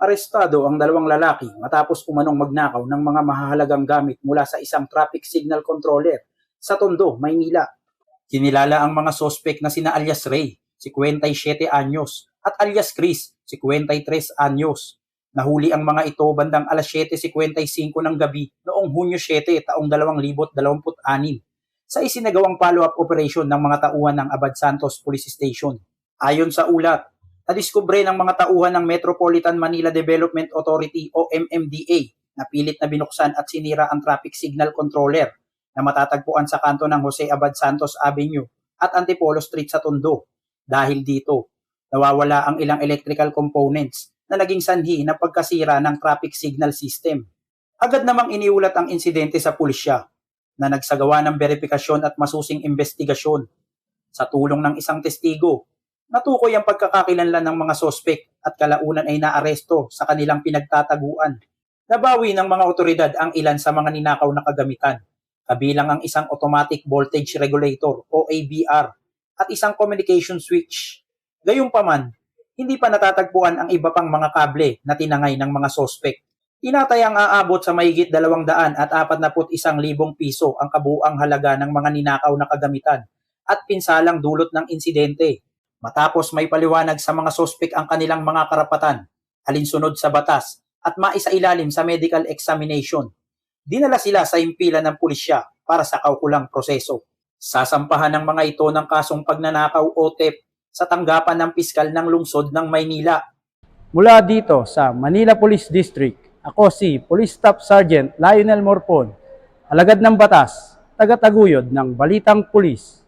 Arestado ang dalawang lalaki matapos umanong magnakaw ng mga mahahalagang gamit mula sa isang traffic signal controller sa Tondo, Maynila. Kinilala ang mga sospek na sina alias Ray, 57 anyos, at alias Chris, 53 anyos. Nahuli ang mga ito bandang alas 7:55 ng gabi noong Hunyo 7 taong 2026 sa isinagawang follow-up operation ng mga tauhan ng Abad Santos Police Station. Ayon sa ulat, nadiskubre ng mga tauhan ng Metropolitan Manila Development Authority o MMDA na pilit na binuksan at sinira ang traffic signal controller na matatagpuan sa kanto ng Jose Abad Santos Avenue at Antipolo Street sa Tondo. Dahil dito, nawawala ang ilang electrical components na naging sanhi ng pagkasira ng traffic signal system. Agad namang iniulat ang insidente sa pulisya na nagsagawa ng verifikasyon at masusing investigasyon. Sa tulong ng isang testigo, natukoy ang pagkakakilanlan ng mga sospek at kalaunan ay naaresto sa kanilang pinagtataguan. Nabawi ng mga otoridad ang ilan sa mga ninakaw na kagamitan, kabilang ang isang automatic voltage regulator o AVR at isang communication switch. Gayunpaman, hindi pa natatagpuan ang iba pang mga kable na tinangay ng mga sospek. Tinatayang aabot sa mahigit 241,000 piso ang kabuuang halaga ng mga ninakaw na kagamitan at pinsalang dulot ng insidente. Matapos may paliwanag sa mga sospek ang kanilang mga karapatan, alinsunod sa batas at maisailalim sa medical examination, dinala sila sa himpilan ng pulisya para sa kaukulang proseso. Sasampahan ng mga ito ng kasong pagnanakaw o theft sa tanggapan ng piskal ng lungsod ng Maynila. Mula dito sa Manila Police District, ako si Police Staff Sergeant Lionel Morpon, alagad ng batas, tagataguyod ng Balitang Pulis.